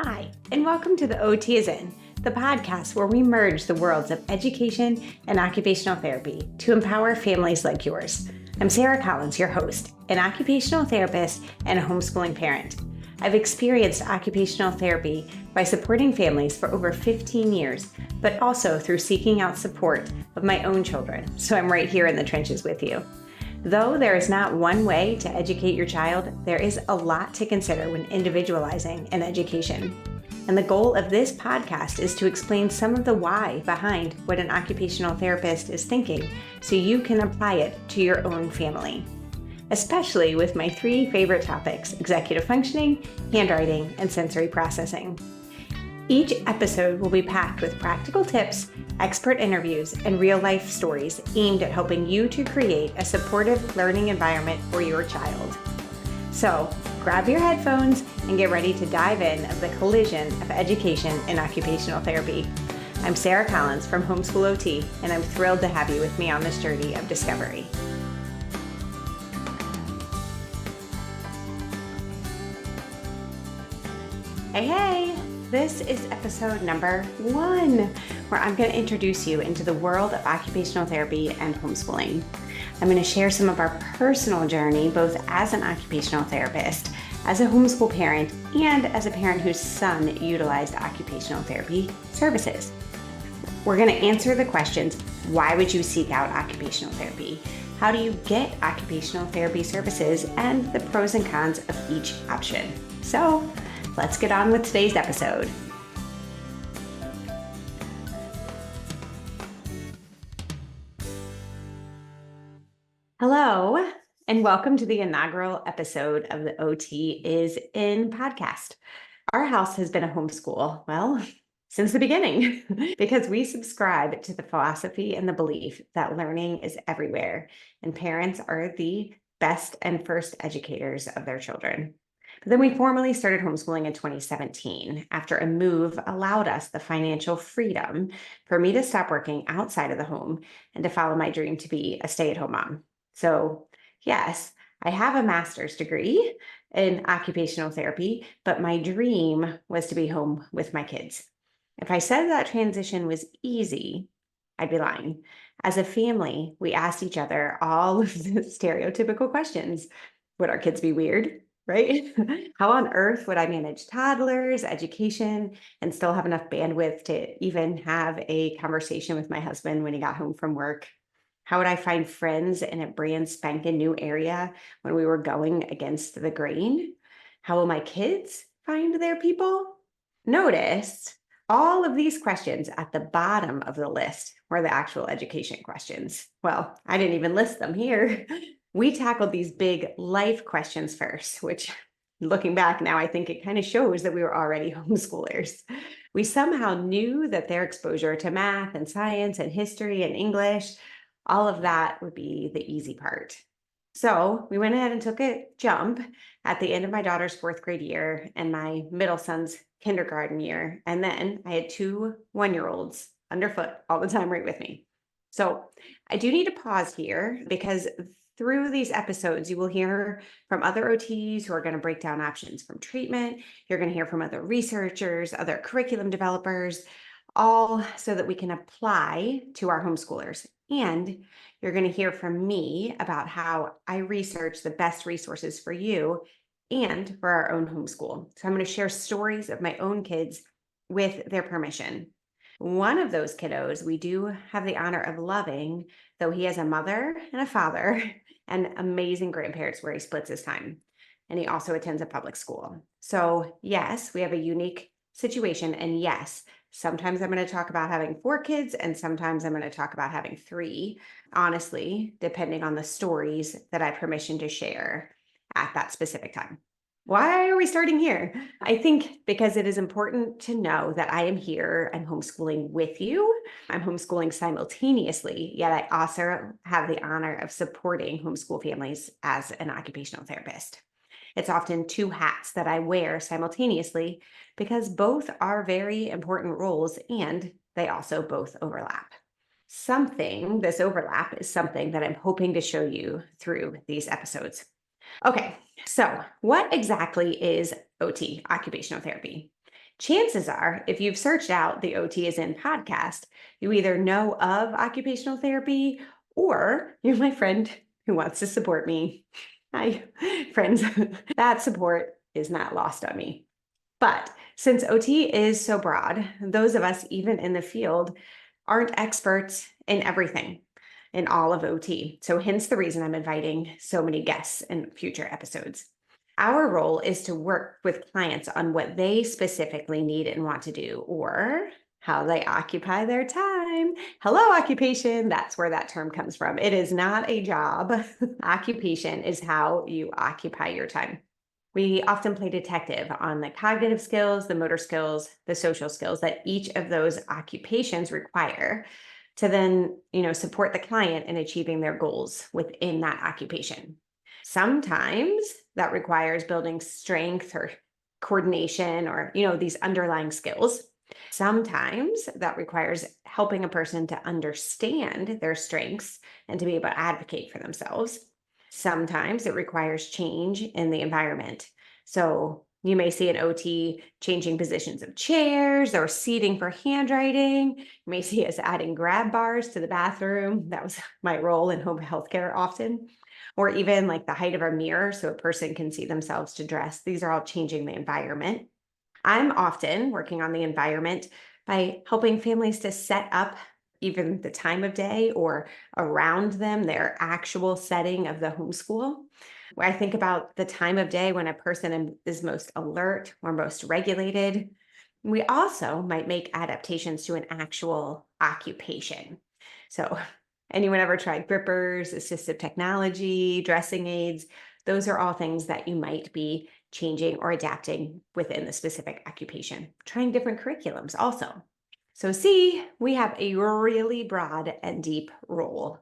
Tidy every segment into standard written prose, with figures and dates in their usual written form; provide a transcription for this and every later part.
Hi, and welcome to the OT is In, the podcast where we merge the worlds of education and occupational therapy to empower families like yours. I'm Sarah Collins, your host, an occupational therapist and a homeschooling parent. I've experienced occupational therapy by supporting families for over 15 years, but also through seeking out support of my own children, so I'm right here in the trenches with you. Though there is not one way to educate your child, there is a lot to consider when individualizing an education. And the goal of this podcast is to explain some of the why behind what an occupational therapist is thinking so you can apply it to your own family. Especially with my three favorite topics: executive functioning, handwriting, and sensory processing. Each episode will be packed with practical tips, expert interviews, and real-life stories aimed at helping you to create a supportive learning environment for your child. So, grab your headphones and get ready to dive in of the collision of education and occupational therapy. I'm Sarah Collins from Homeschool OT, and I'm thrilled to have you with me on this journey of discovery. Hey! This is episode number 1, where I'm going to introduce you into the world of occupational therapy and homeschooling. I'm going to share some of our personal journey, both as an occupational therapist, as a homeschool parent, and as a parent whose son utilized occupational therapy services. We're going to answer the questions: why would you seek out occupational therapy? How do you get occupational therapy services? And the pros and cons of each option. So, let's get on with today's episode. Hello, and welcome to the inaugural episode of the OT is In podcast. Our house has been a homeschool, well, since the beginning, because we subscribe to the philosophy and the belief that learning is everywhere, and parents are the best and first educators of their children. But then we formally started homeschooling in 2017 after a move allowed us the financial freedom for me to stop working outside of the home and to follow my dream to be a stay-at-home mom. So yes, I have a master's degree in occupational therapy, but my dream was to be home with my kids. If I said that transition was easy, I'd be lying. As a family, we asked each other all of the stereotypical questions. Would our kids be weird? Right? How on earth would I manage toddlers, education, and still have enough bandwidth to even have a conversation with my husband when he got home from work? How would I find friends in a brand spanking new area when we were going against the grain? How will my kids find their people? Notice all of these questions at the bottom of the list were the actual education questions. Well, I didn't even list them here. We tackled these big life questions first, which, looking back now, I think it kind of shows that we were already homeschoolers. We somehow knew that their exposure to math and science and history and English, all of that would be the easy part. So we went ahead and took a jump at the end of my daughter's 4th grade year and my middle son's kindergarten year. And then I had 2 one-year-olds underfoot all the time right with me. So I do need to pause here because through these episodes, you will hear from other OTs who are going to break down options from treatment. You're going to hear from other researchers, other curriculum developers, all so that we can apply to our homeschoolers. And you're going to hear from me about how I research the best resources for you and for our own homeschool. So I'm going to share stories of my own kids with their permission. One of those kiddos we do have the honor of loving, though he has a mother and a father and amazing grandparents where he splits his time. And he also attends a public school. So yes, we have a unique situation. And yes, sometimes I'm going to talk about having 4 kids and sometimes I'm going to talk about having 3, honestly, depending on the stories that I have permission to share at that specific time. Why are we starting here? I think because it is important to know that I am here. I'm homeschooling with you. I'm homeschooling simultaneously, yet I also have the honor of supporting homeschool families as an occupational therapist. It's often 2 hats that I wear simultaneously because both are very important roles and they also both overlap. This overlap is something that I'm hoping to show you through these episodes. Okay, so what exactly is OT, occupational therapy? Chances are, if you've searched out the OT is in podcast, you either know of occupational therapy or you're my friend who wants to support me. Hi, friends. That support is not lost on me. But since OT is so broad, those of us, even in the field, aren't experts in everything in all of OT. So, hence the reason I'm inviting so many guests in future episodes. Our role is to work with clients on what they specifically need and want to do, or how they occupy their time. Hello, occupation. That's where that term comes from. It is not a job. Occupation is how you occupy your time. We often play detective on the cognitive skills, the motor skills, the social skills that each of those occupations require to then, support the client in achieving their goals within that occupation. Sometimes that requires building strength or coordination or, these underlying skills. Sometimes that requires helping a person to understand their strengths and to be able to advocate for themselves. Sometimes it requires change in the environment. So you may see an OT changing positions of chairs or seating for handwriting. You may see us adding grab bars to the bathroom. That was my role in home healthcare often. Or even like the height of a mirror so a person can see themselves to dress. These are all changing the environment. I'm often working on the environment by helping families to set up even the time of day or around them, their actual setting of the homeschool. Where I think about the time of day when a person is most alert or most regulated. We also might make adaptations to an actual occupation. So, anyone ever tried grippers, assistive technology, dressing aids? Those are all things that you might be changing or adapting within the specific occupation, trying different curriculums also. So, see, we have a really broad and deep role.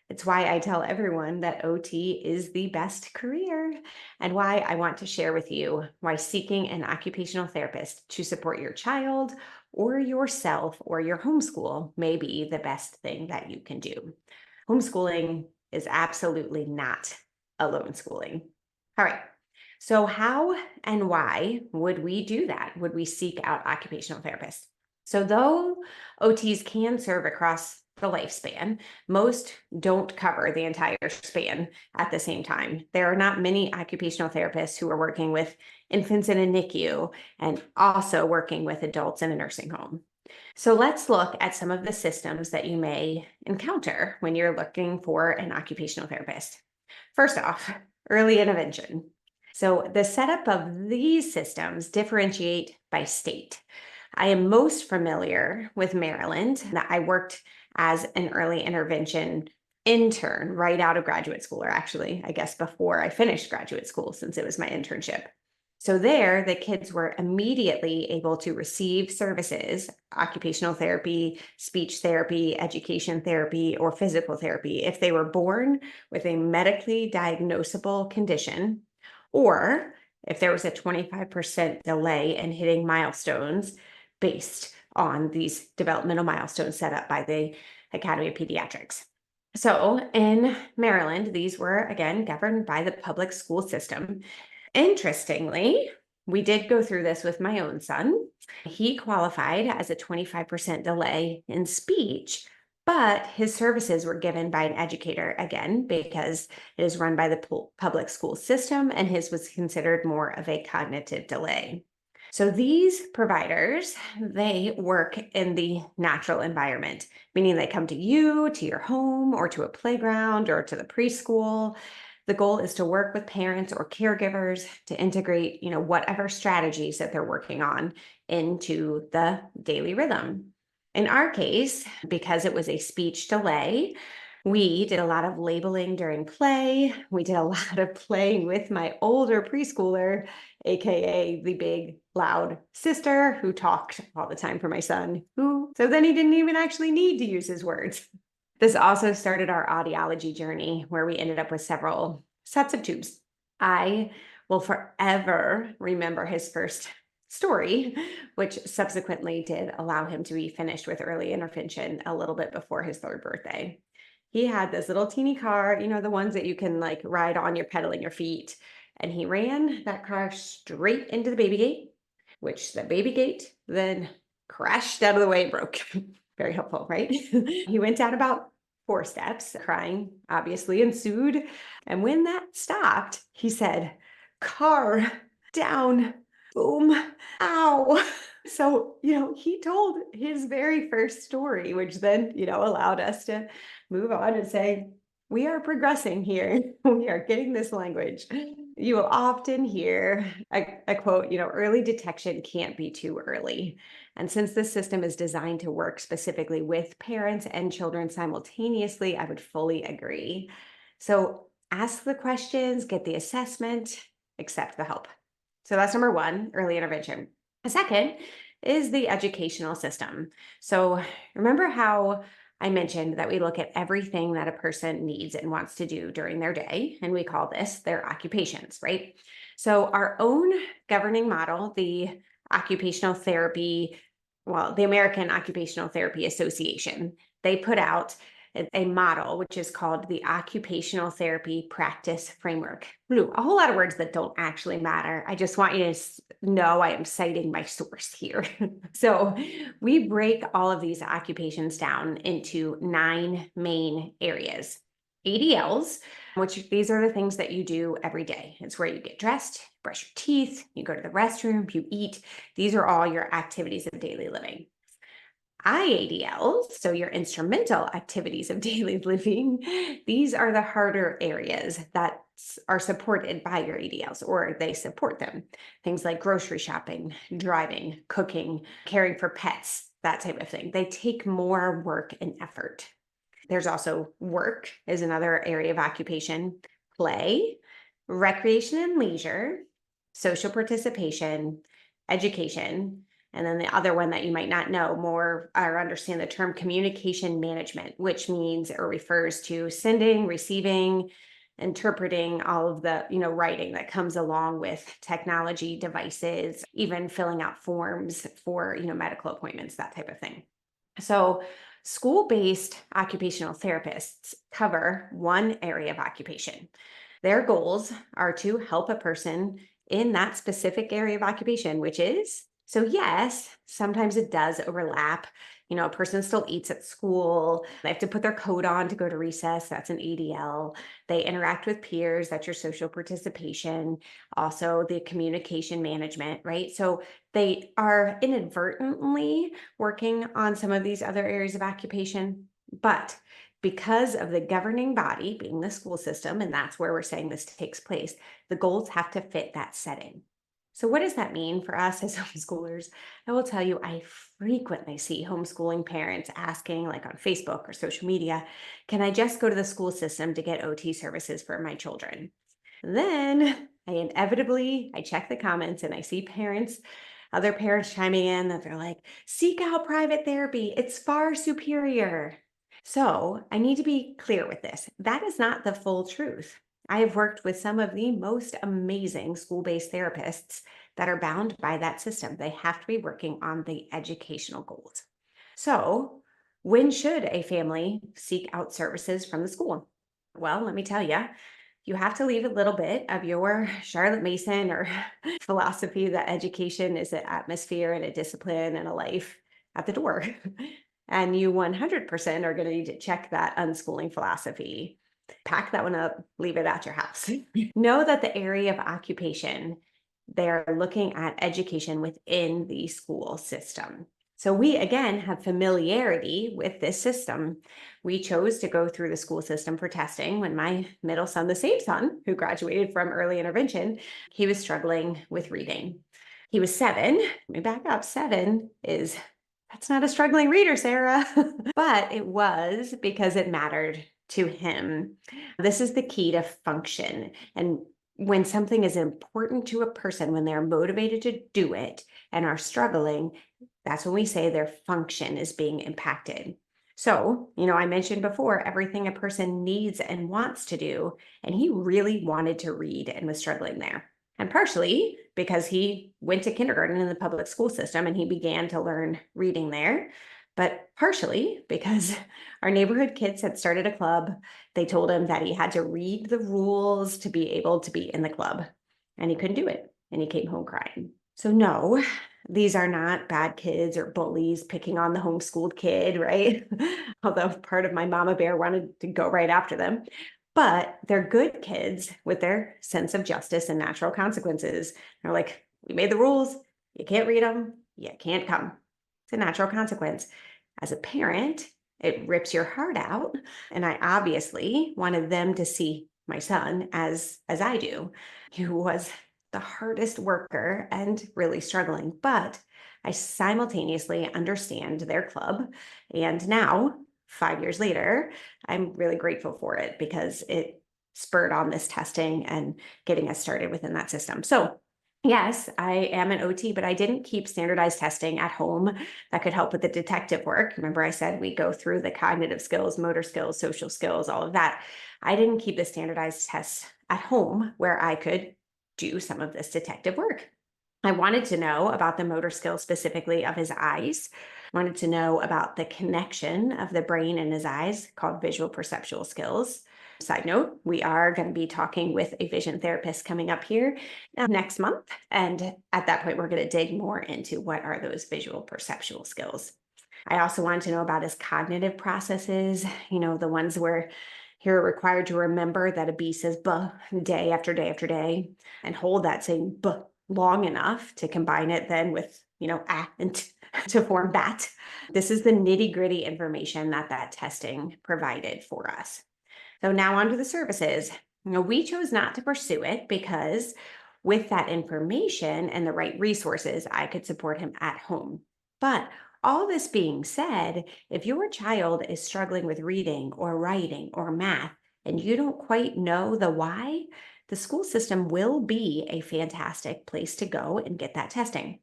It's why I tell everyone that OT is the best career and why I want to share with you why seeking an occupational therapist to support your child or yourself or your homeschool may be the best thing that you can do. Homeschooling is absolutely not alone schooling. All right. So, how and why would we do that? Would we seek out occupational therapists? So, though OTs can serve across the lifespan, most don't cover the entire span at the same time. There are not many occupational therapists who are working with infants in a NICU and also working with adults in a nursing home. So let's look at some of the systems that you may encounter when you're looking for an occupational therapist. First off, early intervention. So the setup of these systems differentiate by state. I am most familiar with Maryland. I worked as an early intervention intern right out of graduate school, or actually, I guess before I finished graduate school, since it was my internship. So there, the kids were immediately able to receive services, occupational therapy, speech therapy, education therapy, or physical therapy if they were born with a medically diagnosable condition, or if there was a 25% delay in hitting milestones based on these developmental milestones set up by the Academy of Pediatrics. So in Maryland, these were again governed by the public school system. Interestingly, we did go through this with my own son. He qualified as a 25% delay in speech, but his services were given by an educator again, because it is run by the public school system, and his was considered more of a cognitive delay. So these providers, they work in the natural environment, meaning they come to you, to your home, or to a playground, or to the preschool. The goal is to work with parents or caregivers to integrate, whatever strategies that they're working on into the daily rhythm. In our case, because it was a speech delay, we did a lot of labeling during play. We did a lot of playing with my older preschooler, AKA the big, loud sister who talked all the time for my son, so then he didn't even actually need to use his words. This also started our audiology journey, where we ended up with several sets of tubes. I will forever remember his first story, which subsequently did allow him to be finished with early intervention a little bit before his third birthday. He had this little teeny car, the ones that you can like ride on, you're pedaling your feet. And he ran that car straight into the baby gate, which the baby gate then crashed out of the way and broke. Very helpful, right? He went down about 4 steps. Crying obviously ensued. And when that stopped, he said, "Car down, boom, ow." So, he told his very first story, which then, allowed us to move on and say, we are progressing here. We are getting this language. You will often hear a quote, early detection can't be too early. And since this system is designed to work specifically with parents and children simultaneously, I would fully agree. So ask the questions, get the assessment, accept the help. So that's number one, early intervention. The second is the educational system. So remember how I mentioned that we look at everything that a person needs and wants to do during their day, and we call this their occupations, right? So our own governing model, the occupational therapy, the American Occupational Therapy Association, they put out a model, which is called the Occupational Therapy Practice Framework. A whole lot of words that don't actually matter. I just want you to know I am citing my source here. So we break all of these occupations down into 9 main areas. ADLs, which these are the things that you do every day. It's where you get dressed, brush your teeth, you go to the restroom, you eat. These are all your activities of daily living. IADLs, so your instrumental activities of daily living, these are the harder areas that are supported by your ADLs, or they support them. Things like grocery shopping, driving, cooking, caring for pets, that type of thing. They take more work and effort. There's also work is another area of occupation, play, recreation and leisure, social participation, education, and then the other one that you might not know more or understand the term communication management, which means or refers to sending, receiving, interpreting all of the, writing that comes along with technology devices, even filling out forms for, medical appointments, that type of thing. So school-based occupational therapists cover one area of occupation. Their goals are to help a person in that specific area of occupation, which is, so yes, sometimes it does overlap. A person still eats at school. They have to put their coat on to go to recess. That's an ADL. They interact with peers. That's your social participation. Also the communication management, right? So they are inadvertently working on some of these other areas of occupation, but because of the governing body being the school system, and that's where we're saying this takes place, the goals have to fit that setting. So what does that mean for us as homeschoolers? I will tell you, I frequently see homeschooling parents asking, like on Facebook or social media, can I just go to the school system to get OT services for my children? Then I check the comments and I see other parents chiming in that they're like, seek out private therapy. It's far superior. So I need to be clear with this. That is not the full truth. I have worked with some of the most amazing school-based therapists that are bound by that system. They have to be working on the educational goals. So when should a family seek out services from the school? Well, let me tell you, you have to leave a little bit of your Charlotte Mason or philosophy that education is an atmosphere and a discipline and a life at the door. And you 100% are going to need to check that unschooling philosophy. Pack that one up, leave it at your house. Know that the area of occupation, they're looking at education within the school system. So we, again, have familiarity with this system. We chose to go through the school system for testing when my middle son, the same son who graduated from early intervention, he was struggling with reading. He was 7. Let me back up. 7 is, that's not a struggling reader, Sarah. But it was because it mattered to him. This is the key to function. And when something is important to a person, when they're motivated to do it and are struggling, that's when we say their function is being impacted. So, I mentioned before, everything a person needs and wants to do, and he really wanted to read and was struggling there. And partially because he went to kindergarten in the public school system and he began to learn reading there, but partially because our neighborhood kids had started a club. They told him that he had to read the rules to be able to be in the club, and he couldn't do it. And he came home crying. So no, these are not bad kids or bullies picking on the homeschooled kid, right? Although part of my mama bear wanted to go right after them. But they're good kids with their sense of justice and natural consequences. They're like, we made the rules. You can't read them. You can't come. It's a natural consequence. As a parent, it rips your heart out. And I obviously wanted them to see my son as I do, who was the hardest worker and really struggling. But I simultaneously understand their club. And now, 5 years later, I'm really grateful for it because it spurred on this testing and getting us started within that system. So yes, I am an OT, but I didn't keep standardized testing at home that could help with the detective work. Remember, I said we go through the cognitive skills, motor skills, social skills, all of that. I didn't keep the standardized tests at home where I could do some of this detective work. I wanted to know about the motor skills specifically of his eyes. Wanted to know about the connection of the brain and his eyes called visual perceptual skills. Side note, we are going to be talking with a vision therapist coming up here next month. And at that point, we're going to dig more into what are those visual perceptual skills. I also wanted to know about his cognitive processes, the ones where you're required to remember that a bee says buh day after day after day and hold that same buh long enough to combine it then with, ah and to form bat. This is the nitty-gritty information that testing provided for us. So now on to the services. We chose not to pursue it because with that information and the right resources, I could support him at home. But all this being said, if your child is struggling with reading or writing or math, and you don't quite know the why, the school system will be a fantastic place to go and get that testing.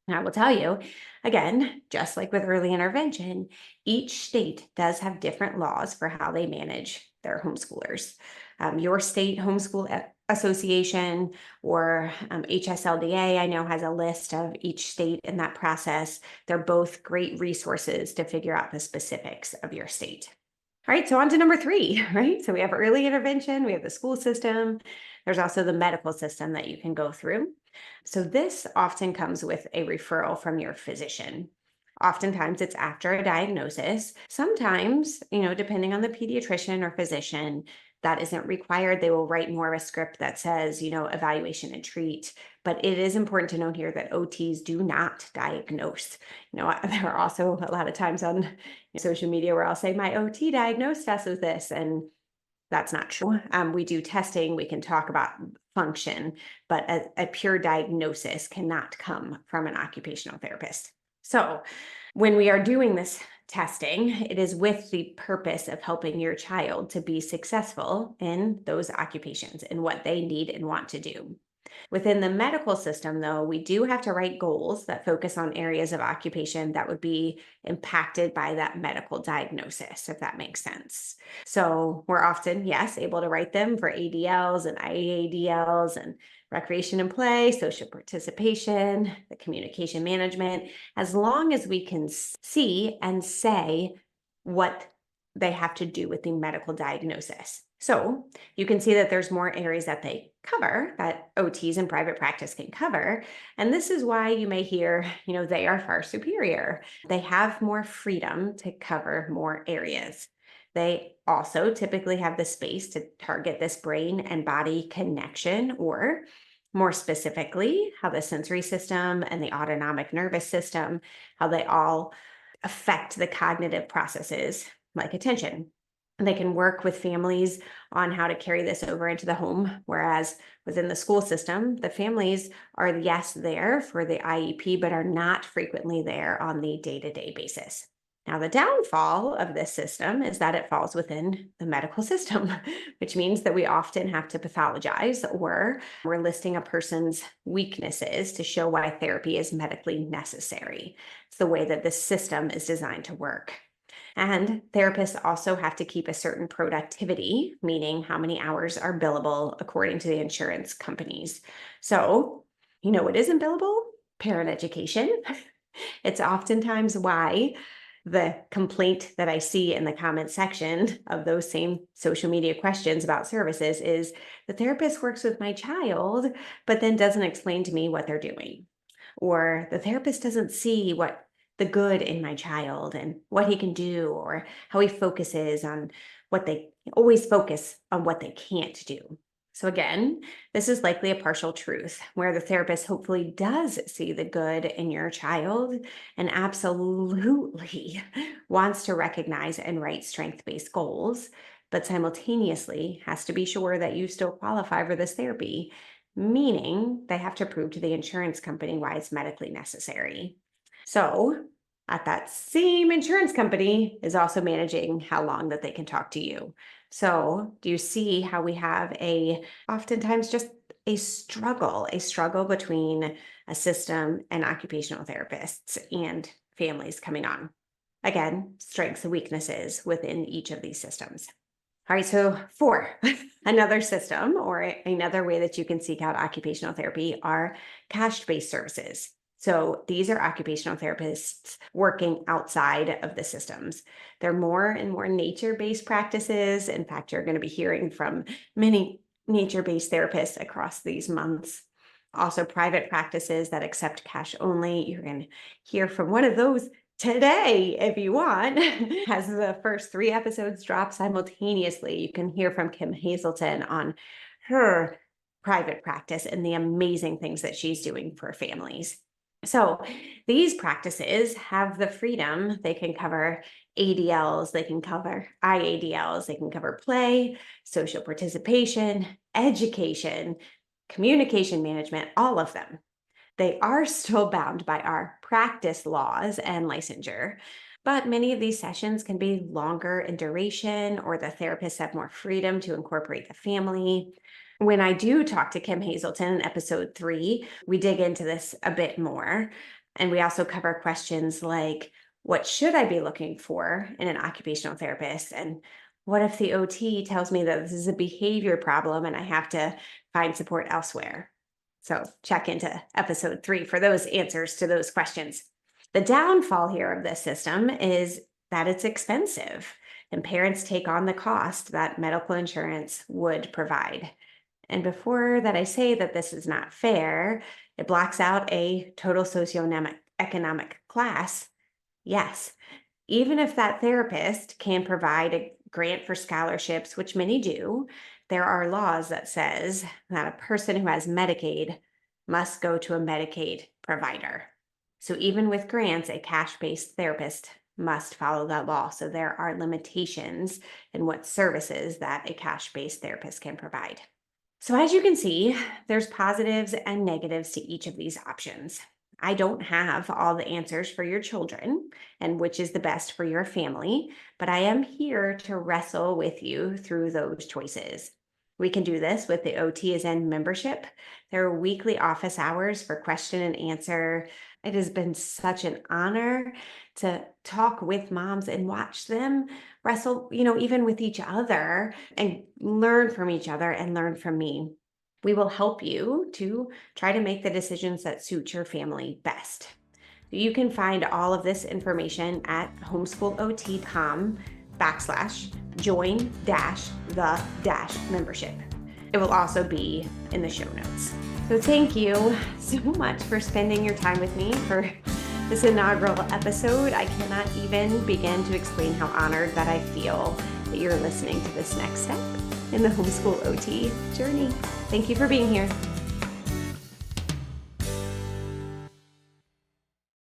And I will tell you, again, just like with early intervention, each state does have different laws for how they manage their homeschoolers. Your state homeschool association or HSLDA, I know, has a list of each state in that process. They're both great resources to figure out the specifics of your state. All right, so on to number 3, right? So we have early intervention, we have the school system. There's also the medical system that you can go through. So this often comes with a referral from your physician. Oftentimes it's after a diagnosis. Sometimes, depending on the pediatrician or physician, that isn't required. They will write more of a script that says, evaluation and treat. But it is important to note here that OTs do not diagnose. There are also a lot of times on social media where I'll say, my OT diagnosed us with this, and that's not true. We do testing, we can talk about function, but a pure diagnosis cannot come from an occupational therapist. So when we are doing this testing, it is with the purpose of helping your child to be successful in those occupations and what they need and want to do. Within the medical system, though, we do have to write goals that focus on areas of occupation that would be impacted by that medical diagnosis, if that makes sense. So we're often, yes, able to write them for ADLs and IADLs and recreation and play, social participation, the communication management, as long as we can see and say what they have to do with the medical diagnosis. So you can see that there's more areas that they cover that OTs in private practice can cover. And this is why you may hear, they are far superior. They have more freedom to cover more areas. They also typically have the space to target this brain and body connection, or more specifically, how the sensory system and the autonomic nervous system, how they all affect the cognitive processes like attention. They can work with families on how to carry this over into the home, whereas within the school system, the families are, yes, there for the IEP, but are not frequently there on the day-to-day basis. Now, the downfall of this system is that it falls within the medical system, which means that we often have to pathologize, or we're listing a person's weaknesses to show why therapy is medically necessary. It's the way that this system is designed to work. And therapists also have to keep a certain productivity, meaning how many hours are billable according to the insurance companies. So, what isn't billable? Parent education. It's oftentimes why the complaint that I see in the comment section of those same social media questions about services is the therapist works with my child, but then doesn't explain to me what they're doing. or the therapist doesn't see what the good in my child and what he can do, or how he focuses on what they always focus on what they can't do. So again, this is likely a partial truth where the therapist hopefully does see the good in your child and absolutely wants to recognize and write strength-based goals, but simultaneously has to be sure that you still qualify for this therapy, meaning they have to prove to the insurance company why it's medically necessary. So at that same insurance company is also managing how long that they can talk to you. So do you see how we have oftentimes just a struggle between a system and occupational therapists and families coming on? Again, strengths and weaknesses within each of these systems. All right, so 4, another system or another way that you can seek out occupational therapy are cash-based services. So these are occupational therapists working outside of the systems. They're more and more nature-based practices. In fact, you're going to be hearing from many nature-based therapists across these months. Also, private practices that accept cash only. You're going to hear from one of those today, if you want. As the first 3 episodes drop simultaneously, you can hear from Kim Hazelton on her private practice and the amazing things that she's doing for families. So these practices have the freedom. They can cover ADLs, they can cover IADLs, they can cover play, social participation, education, communication management, all of them. They are still bound by our practice laws and licensure, but many of these sessions can be longer in duration, or the therapists have more freedom to incorporate the family. When I do talk to Kim Hazelton in episode 3, we dig into this a bit more. And we also cover questions like, what should I be looking for in an occupational therapist? And what if the OT tells me that this is a behavior problem and I have to find support elsewhere? So check into episode 3 for those answers to those questions. The downfall here of this system is that it's expensive and parents take on the cost that medical insurance would provide. And before that, I say that this is not fair, it blocks out a total socioeconomic class. Yes, even if that therapist can provide a grant for scholarships, which many do, there are laws that says that a person who has Medicaid must go to a Medicaid provider. So even with grants, a cash-based therapist must follow that law. So there are limitations in what services that a cash-based therapist can provide. So as you can see, there's positives and negatives to each of these options. I don't have all the answers for your children and which is the best for your family, but I am here to wrestle with you through those choices. We can do this with the OT as in membership. There are weekly office hours for question and answer. It has been such an honor to talk with moms and watch them wrestle, even with each other and learn from each other and learn from me. We will help you to try to make the decisions that suit your family best. You can find all of this information at homeschoolot.com/join-the-membership. It will also be in the show notes. So thank you so much for spending your time with me for this inaugural episode. I cannot even begin to explain how honored that I feel that you're listening to this next step in the homeschool OT journey. Thank you for being here.